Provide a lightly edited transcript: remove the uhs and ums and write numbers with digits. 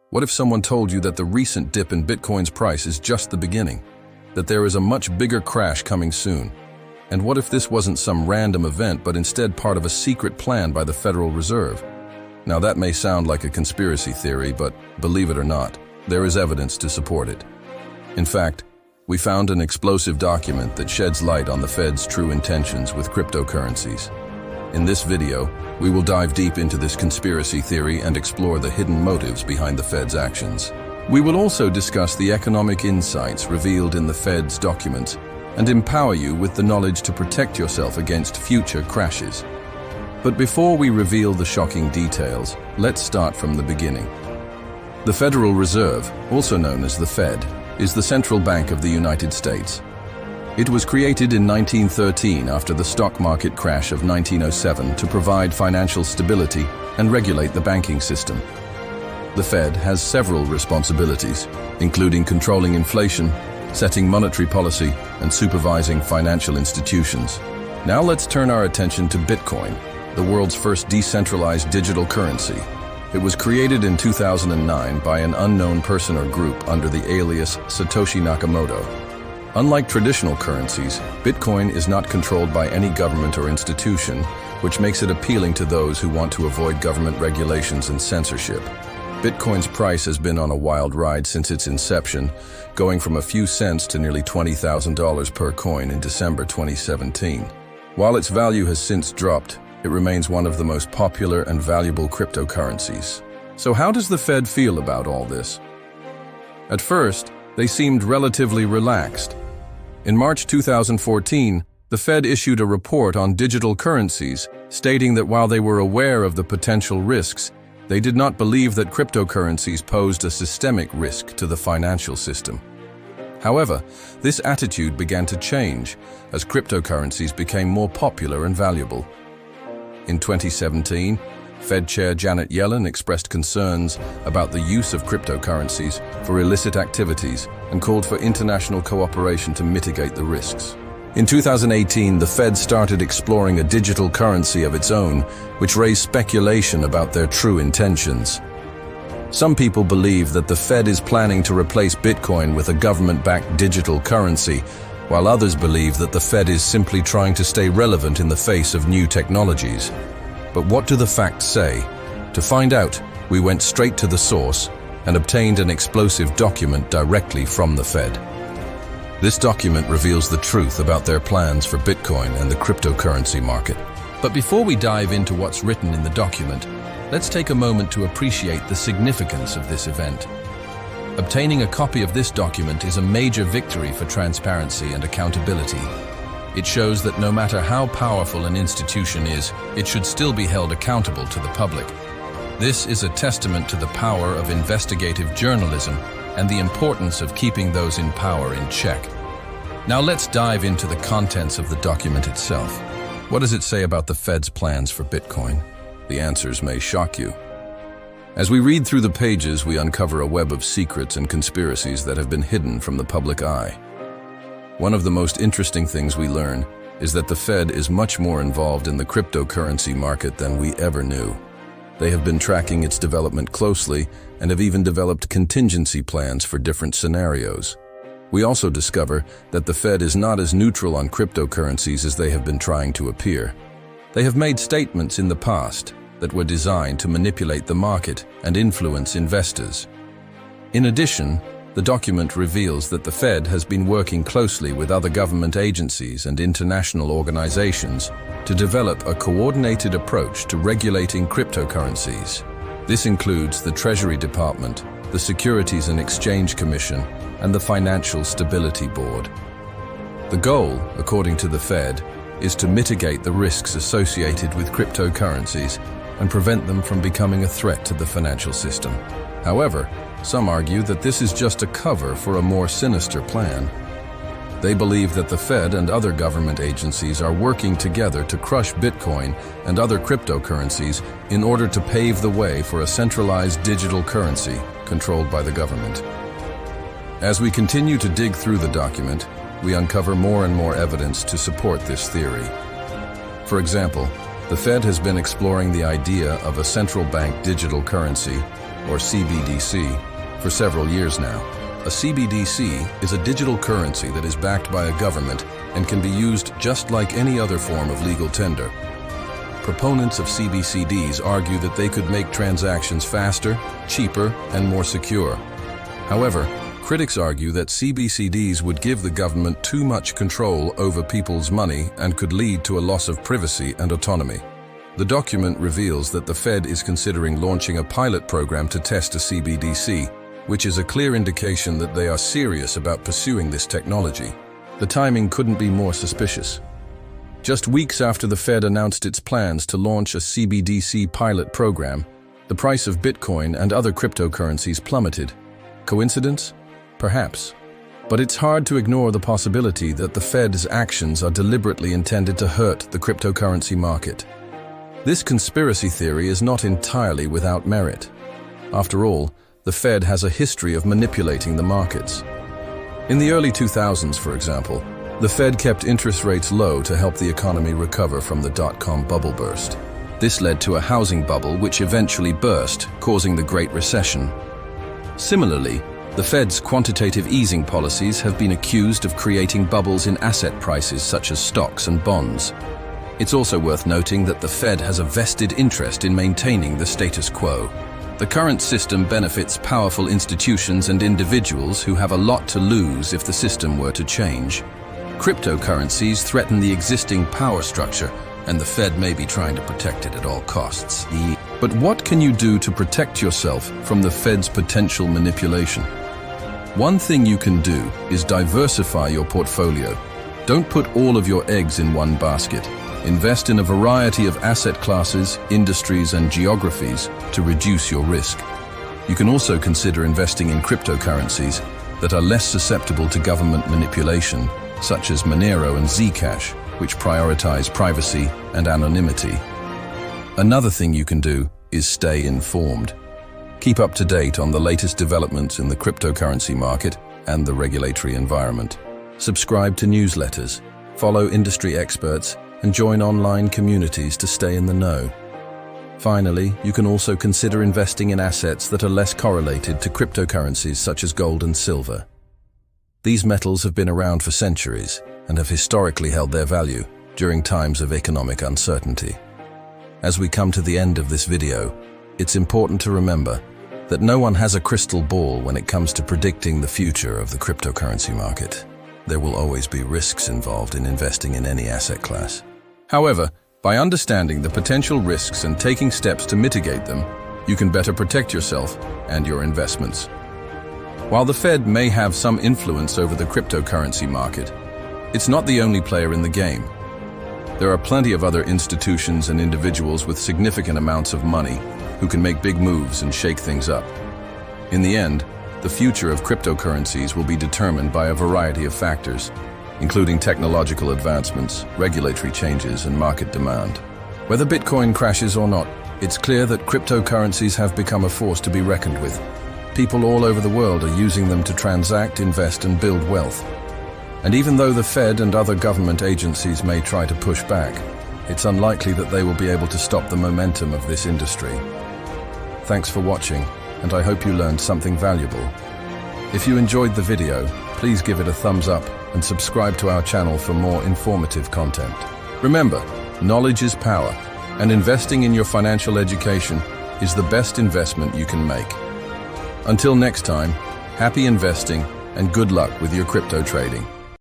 What if someone told you that the recent dip in Bitcoin's price is just the beginning? That there is a much bigger crash coming soon? And what if this wasn't some random event, but instead part of a secret plan by the Federal Reserve? Now that may sound like a conspiracy theory, but believe it or not, there is evidence to support it. In fact, we found an explosive document that sheds light on the Fed's true intentions with cryptocurrencies. In this video, we will dive deep into this conspiracy theory and explore the hidden motives behind the Fed's actions. We will also discuss the economic insights revealed in the Fed's documents and empower you with the knowledge to protect yourself against future crashes. But before we reveal the shocking details, let's start from the beginning. The Federal Reserve, also known as the Fed, is the central bank of the United States. It was created in 1913 after the stock market crash of 1907 to provide financial stability and regulate the banking system. The Fed has several responsibilities, including controlling inflation, setting monetary policy, and supervising financial institutions. Now let's turn our attention to Bitcoin, the world's first decentralized digital currency. It was created in 2009 by an unknown person or group under the alias Satoshi Nakamoto. Unlike traditional currencies, Bitcoin is not controlled by any government or institution, which makes it appealing to those who want to avoid government regulations and censorship. Bitcoin's price has been on a wild ride since its inception, going from a few cents to nearly $20,000 per coin in December 2017. While its value has since dropped, it remains one of the most popular and valuable cryptocurrencies. So how does the Fed feel about all this? At first, they seemed relatively relaxed. In March 2014, the Fed issued a report on digital currencies, stating that while they were aware of the potential risks, they did not believe that cryptocurrencies posed a systemic risk to the financial system. However, this attitude began to change as cryptocurrencies became more popular and valuable. In 2017, Fed Chair Janet Yellen expressed concerns about the use of cryptocurrencies for illicit activities and called for international cooperation to mitigate the risks. In 2018, the Fed started exploring a digital currency of its own, which raised speculation about their true intentions. Some people believe that the Fed is planning to replace Bitcoin with a government-backed digital currency, while others believe that the Fed is simply trying to stay relevant in the face of new technologies. But what do the facts say? To find out, we went straight to the source and obtained an explosive document directly from the Fed. This document reveals the truth about their plans for Bitcoin and the cryptocurrency market. But before we dive into what's written in the document, let's take a moment to appreciate the significance of this event. Obtaining a copy of this document is a major victory for transparency and accountability. It shows that no matter how powerful an institution is, it should still be held accountable to the public. This is a testament to the power of investigative journalism and the importance of keeping those in power in check. Now let's dive into the contents of the document itself. What does it say about the Fed's plans for Bitcoin? The answers may shock you. As we read through the pages, we uncover a web of secrets and conspiracies that have been hidden from the public eye. One of the most interesting things we learn is that the Fed is much more involved in the cryptocurrency market than we ever knew. They have been tracking its development closely and have even developed contingency plans for different scenarios. We also discover that the Fed is not as neutral on cryptocurrencies as they have been trying to appear. They have made statements in the past that were designed to manipulate the market and influence investors. In addition, the document reveals that the Fed has been working closely with other government agencies and international organizations to develop a coordinated approach to regulating cryptocurrencies. This includes the Treasury Department, the Securities and Exchange Commission, and the Financial Stability Board. The goal, according to the Fed, is to mitigate the risks associated with cryptocurrencies and prevent them from becoming a threat to the financial system. However, some argue that this is just a cover for a more sinister plan. They believe that the Fed and other government agencies are working together to crush Bitcoin and other cryptocurrencies in order to pave the way for a centralized digital currency controlled by the government. As we continue to dig through the document, we uncover more and more evidence to support this theory. For example, the Fed has been exploring the idea of a central bank digital currency, or CBDC, for several years now. A CBDC is a digital currency that is backed by a government and can be used just like any other form of legal tender. Proponents of CBDCs argue that they could make transactions faster, cheaper, and more secure. However, critics argue that CBDCs would give the government too much control over people's money and could lead to a loss of privacy and autonomy. The document reveals that the Fed is considering launching a pilot program to test a CBDC, which is a clear indication that they are serious about pursuing this technology. The timing couldn't be more suspicious. Just weeks after the Fed announced its plans to launch a CBDC pilot program, the price of Bitcoin and other cryptocurrencies plummeted. Coincidence? Perhaps. But it's hard to ignore the possibility that the Fed's actions are deliberately intended to hurt the cryptocurrency market. This conspiracy theory is not entirely without merit. After all, the Fed has a history of manipulating the markets. In the early 2000s, for example, the Fed kept interest rates low to help the economy recover from the dot-com bubble burst. This led to a housing bubble which eventually burst, causing the Great Recession. Similarly, the Fed's quantitative easing policies have been accused of creating bubbles in asset prices such as stocks and bonds. It's also worth noting that the Fed has a vested interest in maintaining the status quo. The current system benefits powerful institutions and individuals who have a lot to lose if the system were to change. Cryptocurrencies threaten the existing power structure, and the Fed may be trying to protect it at all costs. But what can you do to protect yourself from the Fed's potential manipulation? One thing you can do is diversify your portfolio. Don't put all of your eggs in one basket. Invest in a variety of asset classes, industries, and geographies to reduce your risk. You can also consider investing in cryptocurrencies that are less susceptible to government manipulation, such as Monero and Zcash, which prioritize privacy and anonymity. Another thing you can do is stay informed. Keep up to date on the latest developments in the cryptocurrency market and the regulatory environment. Subscribe to newsletters, follow industry experts, and join online communities to stay in the know. Finally, you can also consider investing in assets that are less correlated to cryptocurrencies such as gold and silver. These metals have been around for centuries and have historically held their value during times of economic uncertainty. As we come to the end of this video, it's important to remember that no one has a crystal ball when it comes to predicting the future of the cryptocurrency market. There will always be risks involved in investing in any asset class. However, by understanding the potential risks and taking steps to mitigate them, you can better protect yourself and your investments. While the Fed may have some influence over the cryptocurrency market, it's not the only player in the game. There are plenty of other institutions and individuals with significant amounts of money who can make big moves and shake things up. In the end, the future of cryptocurrencies will be determined by a variety of factors, including technological advancements, regulatory changes, and market demand. Whether Bitcoin crashes or not, it's clear that cryptocurrencies have become a force to be reckoned with. People all over the world are using them to transact, invest, and build wealth. And even though the Fed and other government agencies may try to push back, it's unlikely that they will be able to stop the momentum of this industry. Thanks for watching, and I hope you learned something valuable. If you enjoyed the video, please give it a thumbs up and subscribe to our channel for more informative content. Remember, knowledge is power, and investing in your financial education is the best investment you can make. Until next time, happy investing and good luck with your crypto trading.